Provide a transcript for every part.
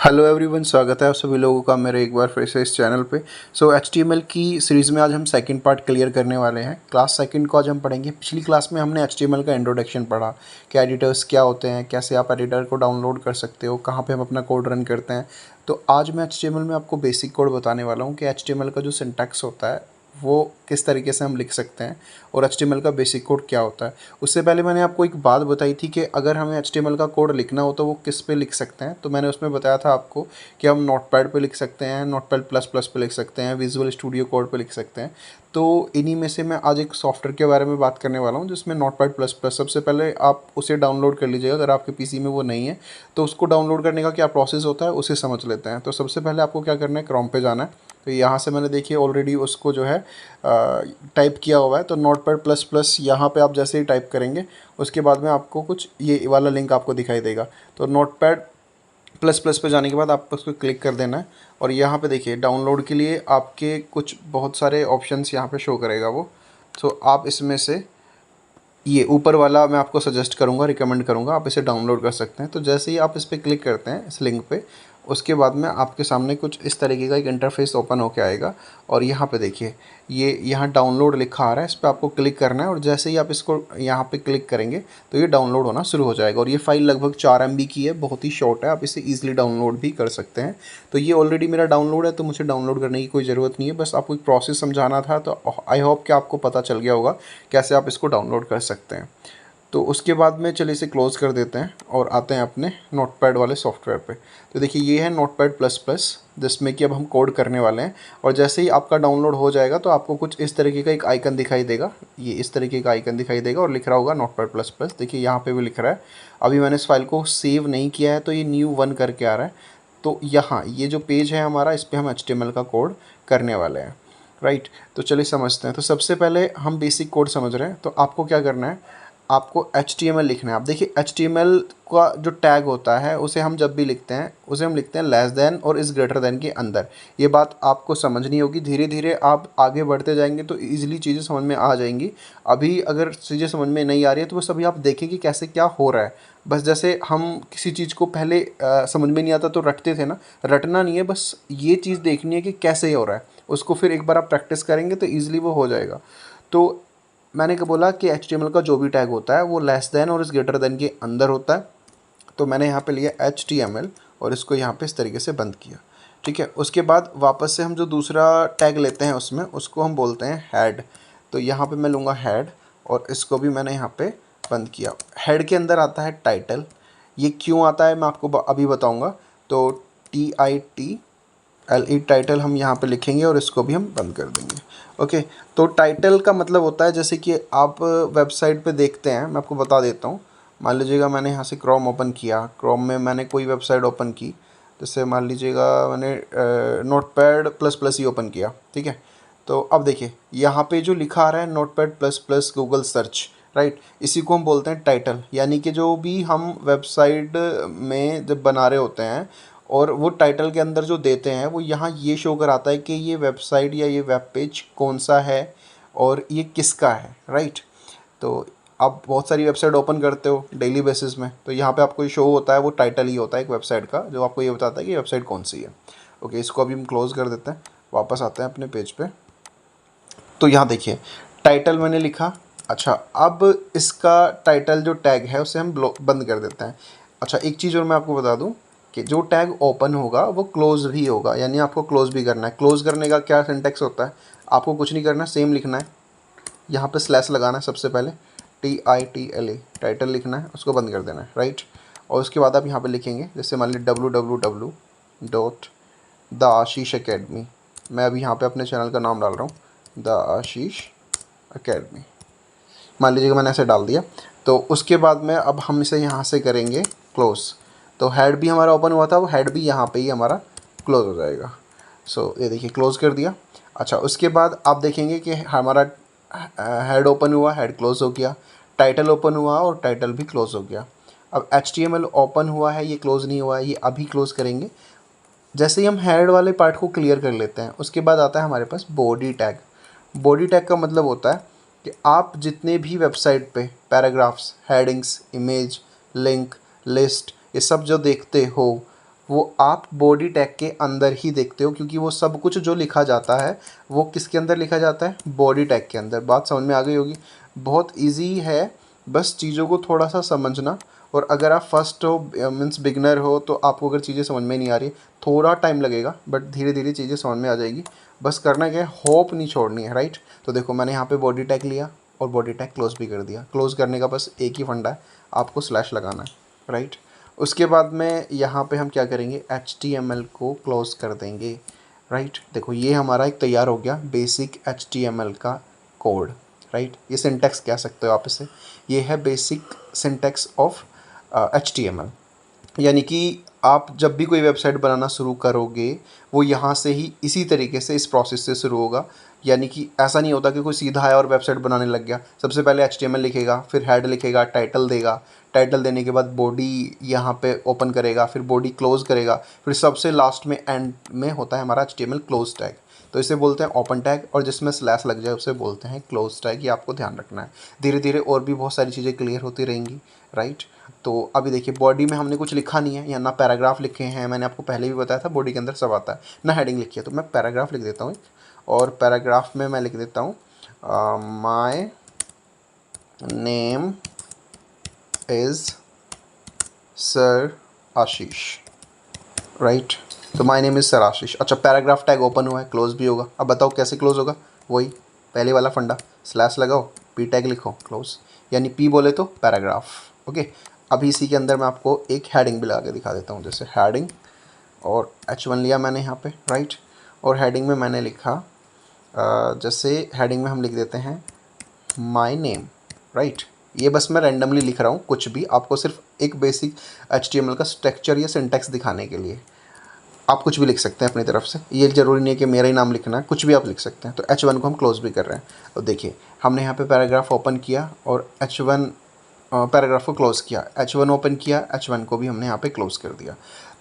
Hello everyone, स्वागत है आप सभी लोगों का मेरे एक बार फिर से इस चैनल पे। एचटीएमएल की सीरीज़ में आज हम सेकंड पार्ट क्लियर करने वाले हैं। क्लास सेकंड को आज हम पढ़ेंगे। पिछली क्लास में हमने एचटीएमएल का इंट्रोडक्शन पढ़ा कि एडिटर्स क्या होते हैं, कैसे आप एडिटर को डाउनलोड कर सकते हो, कहाँ पे हम अपना कोड रन करते हैं। तो आज मैं एचटीएमएल में आपको बेसिक कोड बताने वाला हूँ कि एचटीएमएल का जो सिंटैक्स होता है वो किस तरीके से हम लिख सकते हैं और एचटीएमएल का बेसिक कोड क्या होता है। उससे पहले मैंने आपको एक बात बताई थी कि अगर हमें एचटीएमएल का कोड लिखना हो तो वो किस पे लिख सकते हैं। तो मैंने उसमें बताया था आपको कि हम नोटपैड पे लिख सकते हैं, नोटपैड प्लस प्लस पे लिख सकते हैं, विजुअल स्टूडियो कोड पे लिख सकते हैं। तो इन्हीं में से मैं आज एक सॉफ्टवेयर के बारे में बात करने वाला हूँ जिसमें नोटपैड प्लस प्लस। सबसे पहले आप उसे डाउनलोड कर लीजिएगा, अगर आपके पीसी में वो नहीं है तो उसको डाउनलोड करने का क्या प्रोसेस होता है उसे समझ लेते हैं। तो सबसे पहले आपको क्या करना है, क्रोम पे जाना है। तो यहाँ से मैंने देखिए ऑलरेडी उसको जो है टाइप किया हुआ है। तो नोटपैड प्लस प्लस यहाँ पे आप जैसे ही टाइप करेंगे उसके बाद में आपको कुछ ये वाला लिंक आपको दिखाई देगा। तो नोटपैड प्लस प्लस पे जाने के बाद आप उसको क्लिक कर देना है और यहाँ पे देखिए डाउनलोड के लिए आपके कुछ बहुत सारे ऑप्शंस यहाँ पे शो करेगा वो। तो आप इसमें से ये ऊपर वाला मैं आपको सजेस्ट करूँगा, रिकमेंड करूँगा, आप इसे डाउनलोड कर सकते हैं। तो जैसे ही आप इस पर क्लिक करते हैं इस लिंक पे, उसके बाद में आपके सामने कुछ इस तरीके का एक इंटरफेस ओपन होके आएगा और यहाँ पे देखिए ये यहाँ डाउनलोड लिखा आ रहा है, इस पर आपको क्लिक करना है और जैसे ही आप इसको यहाँ पे क्लिक करेंगे तो ये डाउनलोड होना शुरू हो जाएगा। और ये फाइल लगभग 4 MB की है, बहुत ही शॉर्ट है, आप इसे ईजिली डाउनलोड भी कर सकते हैं। तो ये ऑलरेडी मेरा डाउनलोड है तो मुझे डाउनलोड करने की कोई ज़रूरत नहीं है, बस आपको एक प्रोसेस समझाना था। तो आई होप कि आपको पता चल गया होगा कैसे आप इसको डाउनलोड कर सकते हैं। तो उसके बाद में चलिए इसे क्लोज़ कर देते हैं और आते हैं अपने नोटपैड वाले सॉफ्टवेयर पे। तो देखिए ये है नोटपैड प्लस प्लस, जिसमें कि अब हम कोड करने वाले हैं। और जैसे ही आपका डाउनलोड हो जाएगा तो आपको कुछ इस तरीके का एक आइकन दिखाई देगा, ये इस तरीके का आइकन दिखाई देगा और लिख रहा होगा नोटपैड प्लस प्लस। देखिए यहाँ पे भी लिख रहा है। अभी मैंने इस फाइल को सेव नहीं किया है तो ये न्यू 1 करके आ रहा है। तो यहाँ ये जो पेज है हमारा, इस पर हम HTML का कोड करने वाले हैं, राइट। तो चलिए समझते हैं। तो सबसे पहले हम बेसिक कोड समझ रहे हैं, तो आपको क्या करना है, आपको HTML लिखना है। आप देखिए HTML का जो टैग होता है उसे हम जब भी लिखते हैं उसे हम लिखते हैं लेस देन और इज़ ग्रेटर देन के अंदर। ये बात आपको समझनी होगी, धीरे धीरे आप आगे बढ़ते जाएंगे तो ईजिली चीज़ें समझ में आ जाएंगी। अभी अगर चीज़ें समझ में नहीं आ रही है तो बस अभी आप देखें कि कैसे क्या हो रहा है। बस जैसे हम किसी चीज़ को पहले समझ में नहीं आता तो रटते थे ना, रटना नहीं है, बस ये चीज़ देखनी है कि कैसे हो रहा है। उसको फिर एक बार आप प्रैक्टिस करेंगे तो ईजिली वो हो जाएगा। तो मैंने क्या बोला कि HTML का जो भी टैग होता है वो लेस देन और इस ग्रेटर देन के अंदर होता है। तो मैंने यहाँ पे लिया HTML और इसको यहाँ पे इस तरीके से बंद किया, ठीक है। उसके बाद वापस से हम जो दूसरा टैग लेते हैं उसमें उसको हम बोलते हैं हेड। तो यहाँ पे मैं लूँगा हेड और इसको भी मैंने यहाँ पे बंद किया। हेड के अंदर आता है टाइटल। ये क्यों आता है मैं आपको अभी बताऊँगा। तो TITLE टाइटल हम यहाँ पे लिखेंगे और इसको भी हम बंद कर देंगे, ओके। तो टाइटल का मतलब होता है जैसे कि आप वेबसाइट पे देखते हैं, मैं आपको बता देता हूँ। मान लीजिएगा मैंने यहाँ से क्रोम ओपन किया, क्रोम में मैंने कोई वेबसाइट ओपन की, जैसे मान लीजिएगा मैंने नोटपैड प्लस प्लस ही ओपन किया, ठीक है। तो अब देखिए यहाँ पे जो लिखा आ रहा है notepad plus plus Google search, right, इसी को हम बोलते हैं टाइटल। यानी कि जो भी हम वेबसाइट में जब बना रहे होते हैं और वो टाइटल के अंदर जो देते हैं वो यहाँ ये शो कराता है कि ये वेबसाइट या ये वेब पेज कौन सा है और ये किसका है, राइट। तो आप बहुत सारी वेबसाइट ओपन करते हो डेली बेसिस में, तो यहाँ पे आपको ये शो होता है, वो टाइटल ही होता है एक वेबसाइट का जो आपको ये बताता है कि वेबसाइट कौन सी है, ओके। इसको अभी हम क्लोज़ कर देते हैं, वापस आते हैं अपने पेज पे। तो यहाँ देखिए टाइटल मैंने लिखा। अच्छा, अब इसका टाइटल जो टैग है उसे हम बंद कर देते हैं। अच्छा, एक चीज़ और मैं आपको बता दूं कि जो टैग ओपन होगा वो क्लोज़ भी होगा, यानी आपको क्लोज़ भी करना है। क्लोज़ करने का क्या सिंटेक्स होता है, आपको कुछ नहीं करना, सेम लिखना है, यहाँ पे स्लैश लगाना है सबसे पहले, TITLE टाइटल लिखना है, उसको बंद कर देना है, राइट। और उसके बाद आप यहाँ पे लिखेंगे, जैसे मान लीजिए www.theashish academy। मैं अभी यहाँ पे अपने चैनल का नाम डाल रहा हूँ, द आशीष अकेडमी। मान लीजिए कि मैंने ऐसे डाल दिया। तो उसके बाद में अब हम इसे यहाँ से करेंगे क्लोज़। तो हेड भी हमारा ओपन हुआ था, वो हेड भी यहाँ पे ही हमारा क्लोज़ हो जाएगा। सो ये देखिए क्लोज़ कर दिया। अच्छा, उसके बाद आप देखेंगे कि हमारा हेड ओपन हुआ, हेड क्लोज़ हो गया, टाइटल ओपन हुआ और टाइटल भी क्लोज़ हो गया। अब HTML ओपन हुआ है, ये क्लोज़ नहीं हुआ है, ये अभी क्लोज़ करेंगे। जैसे ही हम हेड वाले पार्ट को क्लियर कर लेते हैं उसके बाद आता है हमारे पास बॉडी टैग। बॉडी टैग का मतलब होता है कि आप जितने भी वेबसाइट पे paragraphs, headings, image, link, list, ये सब जो देखते हो, वो आप बॉडी टैग के अंदर ही देखते हो, क्योंकि वो सब कुछ जो लिखा जाता है वो किसके अंदर लिखा जाता है, बॉडी टैग के अंदर। बात समझ में आ गई होगी। बहुत इजी है, बस चीज़ों को थोड़ा सा समझना। और अगर आप फर्स्ट हो, मीन्स बिगनर हो, तो आपको अगर चीज़ें समझ में नहीं आ रही, थोड़ा टाइम लगेगा, बट धीरे धीरे चीज़ें समझ में आ जाएगी। बस करना क्या है, होप नहीं छोड़नी है, राइट। तो देखो मैंने यहाँ पे बॉडी टैग लिया और बॉडी टैग क्लोज भी कर दिया। क्लोज करने का बस एक ही फंडा है, आपको स्लैश लगाना है, राइट। उसके बाद में यहाँ पे हम क्या करेंगे, HTML को क्लोज कर देंगे, राइट। देखो ये हमारा एक तैयार हो गया बेसिक HTML का कोड, राइट। ये सिंटैक्स कह सकते हो आप इसे। ये है बेसिक सिंटैक्स ऑफ HTML। यानी कि आप जब भी कोई वेबसाइट बनाना शुरू करोगे, वो यहाँ से ही इसी तरीके से, इस प्रोसेस से शुरू होगा। यानी कि ऐसा नहीं होता कि कोई सीधा आया और वेबसाइट बनाने लग गया। सबसे पहले HTML लिखेगा, फिर हेड लिखेगा, टाइटल देगा, टाइटल देने के बाद बॉडी यहाँ पे ओपन करेगा, फिर बॉडी क्लोज करेगा, फिर सबसे लास्ट में एंड में होता है हमारा HTML क्लोज टैग। तो इसे बोलते हैं ओपन टैग, और जिसमें स्लैश लग जाए उसे बोलते हैं क्लोज टैग। ये आपको ध्यान रखना है। धीरे धीरे और भी बहुत सारी चीज़ें क्लियर होती रहेंगी, राइट। तो अभी देखिए बॉडी में हमने कुछ लिखा नहीं है, या ना पैराग्राफ लिखे हैं, मैंने आपको पहले भी बताया था बॉडी के अंदर सब आता है, ना हेडिंग लिखी है। तो मैं पैराग्राफ लिख देता हूँ, और पैराग्राफ में मैं लिख देता हूँ my name is sir Ashish, right. तो माय नेम इज़ सर आशीष। अच्छा, पैराग्राफ टैग ओपन हुआ है, क्लोज भी होगा। अब बताओ कैसे क्लोज होगा, वही पहले वाला फंडा, स्लैश लगाओ, पी टैग लिखो, क्लोज। यानी पी बोले तो पैराग्राफ, ओके। अभी इसी के अंदर मैं आपको एक हेडिंग भी लगा के दिखा देता हूँ, जैसे हेडिंग, और H1 लिया मैंने यहाँ पे, राइट। और हेडिंग में मैंने लिखा जैसे हेडिंग में हम लिख देते हैं माय नेम, राइट। ये बस मैं रैंडमली लिख रहा हूँ कुछ भी, आपको सिर्फ एक बेसिक HTML का स्ट्रक्चर या सिंटैक्स दिखाने के लिए। आप कुछ भी लिख सकते हैं अपनी तरफ से, ये ज़रूरी नहीं है कि मेरा ही नाम लिखना है, कुछ भी आप लिख सकते हैं। तो H1 को हम क्लोज भी कर रहे हैं। और देखिए हमने यहाँ पे पैराग्राफ ओपन किया और H1 पैराग्राफ को क्लोज़ किया, H1 ओपन किया, H1 को भी हमने यहाँ पे क्लोज़ कर दिया।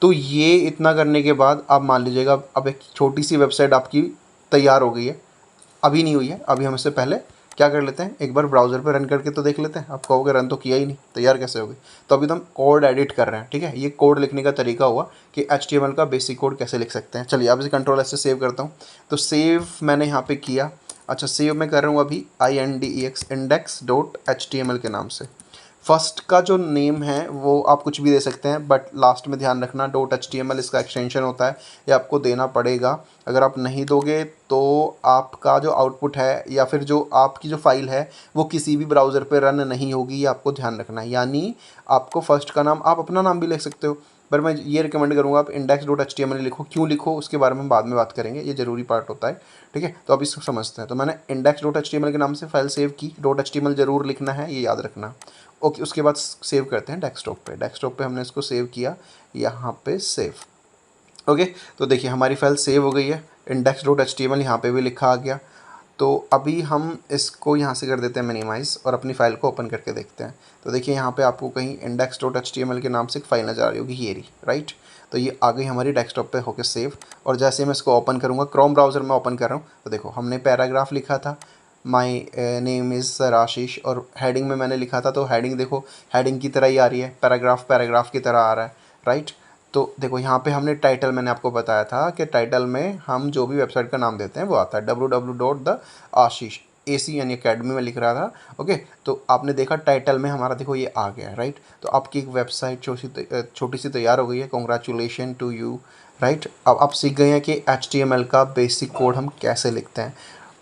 तो ये इतना करने के बाद आप मान लीजिएगा अब एक छोटी सी वेबसाइट आपकी तैयार हो गई है। अभी नहीं हुई है, अभी हम इससे पहले क्या कर लेते हैं, एक बार ब्राउज़र पे रन करके तो देख लेते हैं। आप कहोगे रन तो किया ही नहीं, तैयार कैसे होगी। तो अभी तो हम कोड एडिट कर रहे हैं, ठीक है। ये कोड लिखने का तरीका हुआ कि HTML का बेसिक कोड कैसे लिख सकते हैं। चलिए अब इसे कंट्रोल S से सेव करता हूँ। तो सेव मैंने यहाँ पे किया। अच्छा, सेव मैं कर रहा हूँ अभी INDEX index.html के नाम से। फर्स्ट का जो नेम है वो आप कुछ भी दे सकते हैं, बट लास्ट में ध्यान रखना .html इसका एक्सटेंशन होता है, ये आपको देना पड़ेगा। अगर आप नहीं दोगे तो आपका जो आउटपुट है या फिर जो आपकी जो फाइल है वो किसी भी ब्राउज़र पे रन नहीं होगी, ये आपको ध्यान रखना है। यानी आपको फर्स्ट का नाम, आप अपना नाम भी लिख सकते हो, पर मैं ये रिकमेंड करूँगा आप index.html लिखो। क्यों लिखो उसके बारे में बाद में बात करेंगे, ये ज़रूरी पार्ट होता है, ठीक है। तो अब इसको समझते हैं। तो मैंने index.html के नाम से फाइल सेव की, .html ज़रूर लिखना है, ये याद रखना। ओके, उसके बाद सेव करते हैं डेस्कटॉप पे। डेस्कटॉप पे हमने इसको सेव किया, यहाँ पे सेव, ओके। तो देखिए हमारी फाइल सेव हो गई है, index.html यहाँ पे भी लिखा आ गया। तो अभी हम इसको यहाँ से कर देते हैं मिनिमाइज़, और अपनी फ़ाइल को ओपन करके देखते हैं। तो देखिए यहाँ पे आपको कहीं index.html के नाम से एक फ़ाइल नज़र आ रही होगी, ये रही, राइट। तो ये आ गई हमारी डेस्कटॉप पे होके सेव। और जैसे मैं इसको ओपन करूँगा, क्रोम ब्राउज़र में ओपन कर रहा हूँ, तो देखो हमने पैराग्राफ लिखा था, माई नेम इज़ सर आशीष, और हेडिंग में मैंने लिखा था, तो हेडिंग देखो हेडिंग की तरह ही आ रही है, पैराग्राफ पैराग्राफ की तरह आ रहा है, राइट। तो देखो यहाँ पे हमने टाइटल, मैंने आपको बताया था कि टाइटल में हम जो भी वेबसाइट का नाम देते हैं वो आता है www.theashish AC यानी अकेडमी में लिख रहा था, ओके। तो आपने देखा टाइटल में हमारा देखो ये आ गया, राइट। तो आपकी एक वेबसाइट छोटी सी तैयार हो गई है, कॉन्ग्रेचुलेशन टू यू, राइट। अब आप सीख गए हैं कि HTML का बेसिक कोड हम कैसे लिखते हैं।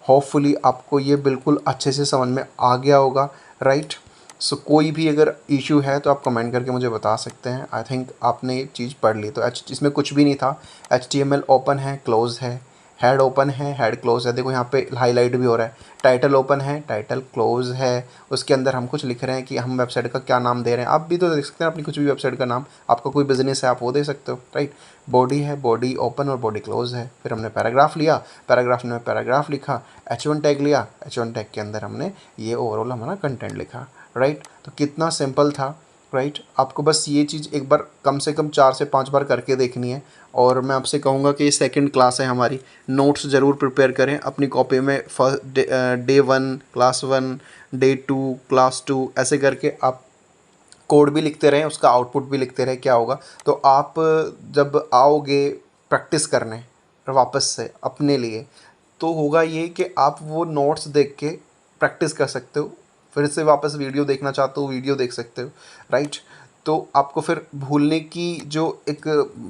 होपफुली आपको ये बिल्कुल अच्छे से समझ में आ गया होगा, राइट। सो कोई भी अगर इशू है तो आप कमेंट करके मुझे बता सकते हैं। आई थिंक आपने ये चीज़ पढ़ ली। तो इसमें कुछ भी नहीं था, HTML ओपन है, क्लोज है, हेड ओपन है, हेड क्लोज है। देखो यहाँ पे हाईलाइट भी हो रहा है, टाइटल ओपन है, टाइटल क्लोज है। उसके अंदर हम कुछ लिख रहे हैं कि हम वेबसाइट का क्या नाम दे रहे हैं। आप भी तो देख सकते हैं अपनी कुछ भी वेबसाइट का नाम, आपका कोई बिजनेस है आप वो दे सकते हो, राइट। बॉडी है, बॉडी ओपन और बॉडी क्लोज है। फिर हमने पैराग्राफ लिया, पैराग्राफ में पैराग्राफ लिखा, H1 टैग लिया, H1 टैग के अंदर हमने ये ओवरऑल हमारा कंटेंट लिखा, राइट। तो कितना सिंपल था, राइट। आपको बस ये चीज़ एक बार कम से कम 4 से 5 बार करके देखनी है। और मैं आपसे कहूँगा कि ये सेकंड क्लास है हमारी, नोट्स ज़रूर प्रिपेयर करें अपनी कॉपी में। First day 1 class 1, day 2 class 2, ऐसे करके आप कोड भी लिखते रहें, उसका आउटपुट भी लिखते रहें, क्या होगा तो आप जब आओगे प्रैक्टिस करने वापस से अपने लिए, तो होगा ये कि आप वो नोट्स देख के प्रैक्टिस कर सकते हो, फिर से वापस वीडियो देखना चाहते हो वीडियो देख सकते हो, राइट। तो आपको फिर भूलने की जो एक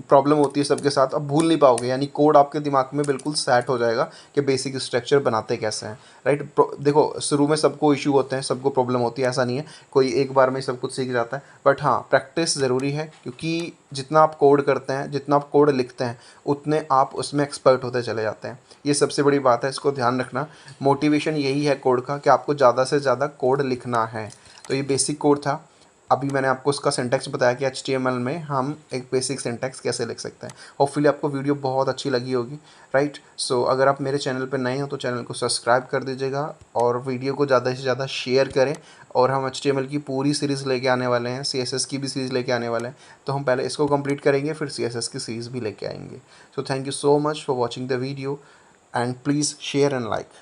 प्रॉब्लम होती है सबके साथ, आप भूल नहीं पाओगे, यानी कोड आपके दिमाग में बिल्कुल सेट हो जाएगा कि बेसिक स्ट्रक्चर बनाते कैसे हैं, राइट। देखो शुरू में सबको इशू होते हैं, सबको प्रॉब्लम होती है, ऐसा नहीं है कोई एक बार में सब कुछ सीख जाता है, बट हाँ प्रैक्टिस ज़रूरी है, क्योंकि जितना आप कोड करते हैं, जितना आप कोड लिखते हैं, उतने आप उसमें एक्सपर्ट होते चले जाते हैं। ये सबसे बड़ी बात है, इसको ध्यान रखना। मोटिवेशन यही है कोड का कि आपको ज़्यादा से ज़्यादा कोड लिखना है। तो ये बेसिक कोड था। अभी मैंने आपको उसका सिंटैक्स बताया कि HTML में हम एक बेसिक सिंटैक्स कैसे लिख सकते हैं। होपफुली आपको वीडियो बहुत अच्छी लगी होगी, राइट। सो अगर आप मेरे चैनल पर नए हो तो चैनल को सब्सक्राइब कर दीजिएगा और वीडियो को ज़्यादा से ज़्यादा शेयर करें। और हम HTML की पूरी सीरीज़ लेके आने वाले हैं, CSS की भी सीरीज़ लेके आने वाले हैं। तो हम पहले इसको कंप्लीट करेंगे, फिर CSS की सीरीज़ भी लेके आएंगे। So thank you so much for watching the video, and please share and like.